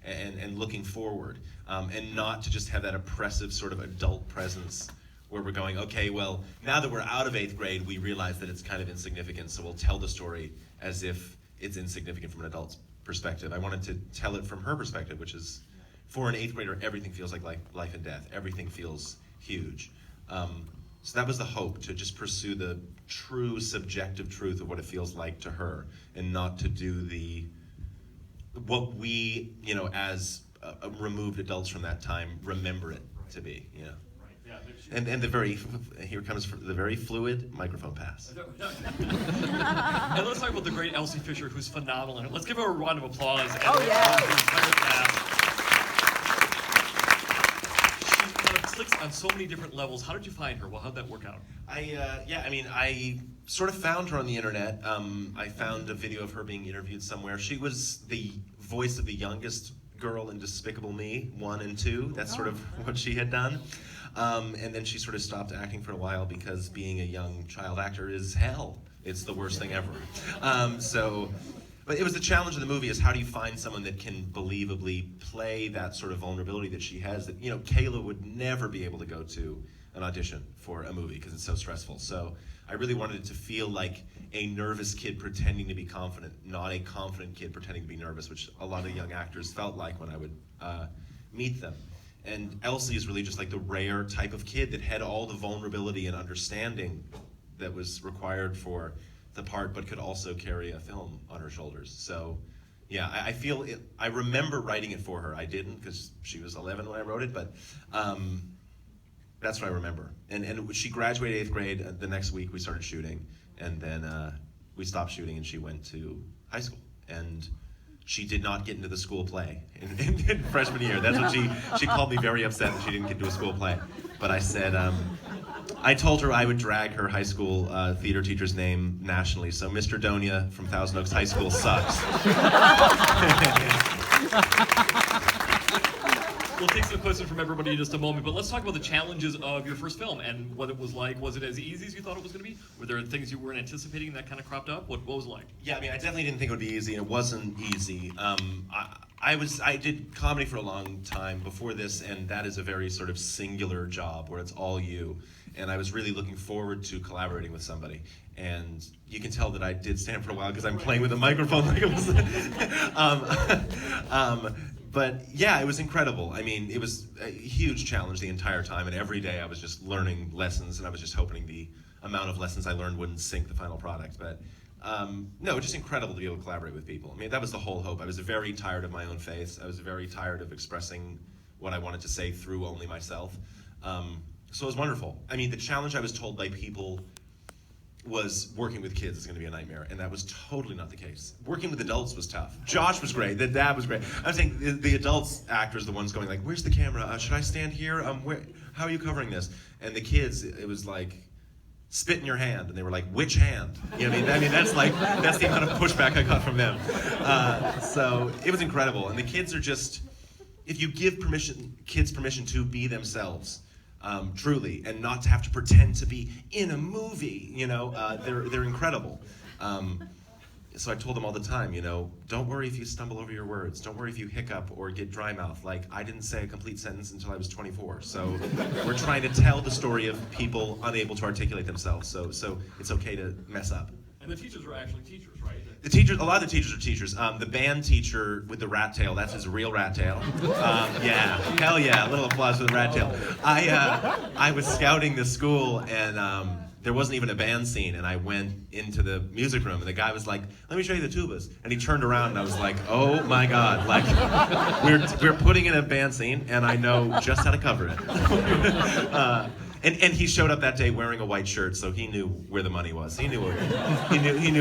and looking forward, and not to just have that oppressive sort of adult presence where we're going, okay, well, now that we're out of 8th grade, we realize that it's kind of insignificant, so we'll tell the story as if it's insignificant from an adult's perspective. I wanted to tell it from her perspective, which is, for an 8th grader, everything feels like life and death. Everything feels huge. So that was the hope, to just pursue the true subjective truth of what it feels like to her, and not to do what we, as removed adults from that time, remember it to be. And here comes the very fluid microphone pass. And let's talk about the great Elsie Fisher, who's phenomenal. Let's give her a round of applause. Oh, yeah. She kind of clicks on so many different levels. How did you find her? Well, how'd that work out? I sort of found her on the internet. I found a video of her being interviewed somewhere. She was the voice of the youngest girl in Despicable Me 1 and 2. That's sort of what she had done. And then she sort of stopped acting for a while because being a young child actor is hell. It's the worst thing ever. But it was the challenge of the movie, is how do you find someone that can believably play that sort of vulnerability that she has, that, Kayla would never be able to go to an audition for a movie because it's so stressful. So I really wanted it to feel like a nervous kid pretending to be confident, not a confident kid pretending to be nervous, which a lot of young actors felt like when I would meet them. And Elsie is really just like the rare type of kid that had all the vulnerability and understanding that was required for the part, but could also carry a film on her shoulders. So, yeah, I feel it. I remember writing it for her. I didn't, because she was 11 when I wrote it, but that's what I remember. And she graduated 8th grade. The next week we started shooting, and then we stopped shooting, and she went to high school. And she did not get into the school play in freshman year. That's what she called me very upset that she didn't get into a school play. But I said, I told her I would drag her high school theater teacher's name nationally. So Mr. Donia from Thousand Oaks High School sucks. We'll take some questions from everybody in just a moment, but let's talk about the challenges of your first film and what it was like. Was it as easy as you thought it was going to be? Were there things you weren't anticipating that kind of cropped up? What was it like? Yeah, I definitely didn't think it would be easy, and it wasn't easy. I did comedy for a long time before this, and that is a very sort of singular job where it's all you. And I was really looking forward to collaborating with somebody. And you can tell that I did stand for a while because I'm playing with a microphone like it was. But yeah, it was incredible. It was a huge challenge the entire time, and every day I was just learning lessons, and I was just hoping the amount of lessons I learned wouldn't sink the final product. But no, just incredible to be able to collaborate with people. That was the whole hope. I was very tired of my own face. I was very tired of expressing what I wanted to say through only myself. So it was wonderful. The challenge I was told by people was working with kids is going to be a nightmare, and that was totally not the case. Working with adults was tough. Josh was great. The dad was great. I was saying the adults actors, the ones going like, "Where's the camera? Should I stand here? How are you covering this?" And the kids, it was like, "Spit in your hand," and they were like, "Which hand?" That's the amount of pushback I got from them. So it was incredible, and the kids are just, if you give kids permission to be themselves. Truly, and not to have to pretend to be in a movie, they're incredible. So I told them all the time, don't worry if you stumble over your words. Don't worry if you hiccup or get dry mouth. I didn't say a complete sentence until I was 24. So we're trying to tell the story of people unable to articulate themselves. So it's okay to mess up. And the teachers were actually teachers, right? A lot of the teachers are teachers. The band teacher with the rat tail, that's his real rat tail. Yeah, hell yeah, a little applause for the rat tail. I was scouting the school, and there wasn't even a band scene, and I went into the music room, and the guy was like, "Let me show you the tubas." And he turned around, and I was like, "Oh my God, we're putting in a band scene, and I know just how to cover it." And he showed up that day wearing a white shirt, so he knew where the money was. He knew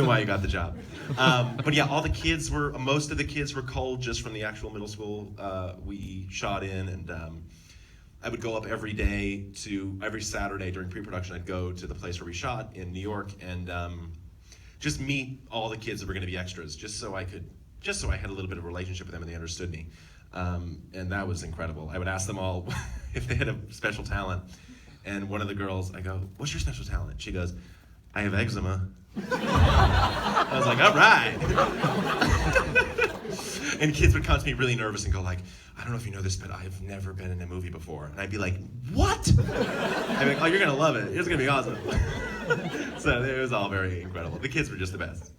why he got the job. But yeah, most of the kids were culled just from the actual middle school we shot in, and I would go up every Saturday during pre-production. I'd go to the place where we shot in New York and just meet all the kids that were going to be extras, just so I had a little bit of a relationship with them and they understood me. And that was incredible. I would ask them all if they had a special talent. And one of the girls, I go, "What's your special talent?" She goes, "I have eczema." I was like, all right. And kids would come to me really nervous and go like, I don't know if you know this, but I've never been in a movie before. And I'd be like, what? I'd be like, oh, you're gonna love it. It's gonna be awesome. So it was all very incredible. The kids were just the best.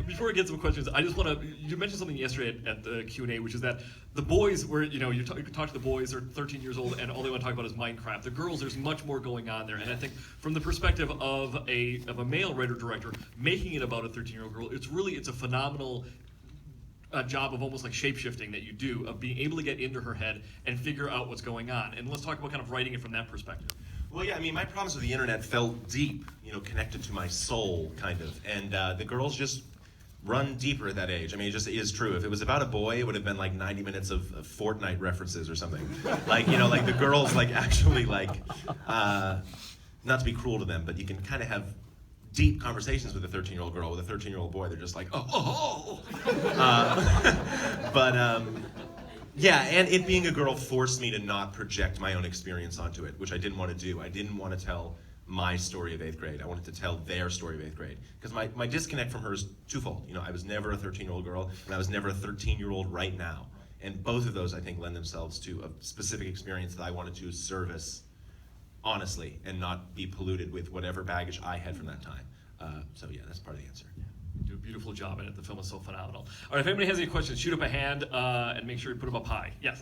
Before we get some questions, I just want to, you mentioned something yesterday at the Q&A, which is that the boys were, you talk to the boys, they're 13 years old, and all they want to talk about is Minecraft. The girls, there's much more going on there. And I think from the perspective of a male writer-director, making it about a 13-year-old girl, it's a phenomenal job of almost like shape-shifting that you do, of being able to get into her head and figure out what's going on. And let's talk about kind of writing it from that perspective. Well, yeah, I mean, my problems with the internet felt deep, connected to my soul, kind of. And the girls just run deeper at that age. I mean, it just is true. If it was about a boy, it would have been like 90 minutes of Fortnite references or something. Like, like the girls, like, actually, like, not to be cruel to them, but you can kind of have deep conversations with a 13-year-old girl. With a 13-year-old boy, they're just like, yeah, and it being a girl forced me to not project my own experience onto it, which I didn't want to do. I didn't want to tell my story of 8th grade. I wanted to tell their story of 8th grade. Because my disconnect from her is twofold. I was never a 13-year-old girl, and I was never a 13-year-old right now. And both of those, I think, lend themselves to a specific experience that I wanted to service honestly and not be polluted with whatever baggage I had from that time. So yeah, that's part of the answer. You do a beautiful job in it. The film is so phenomenal. All right, if anybody has any questions, shoot up a hand and make sure you put them up high. Yes?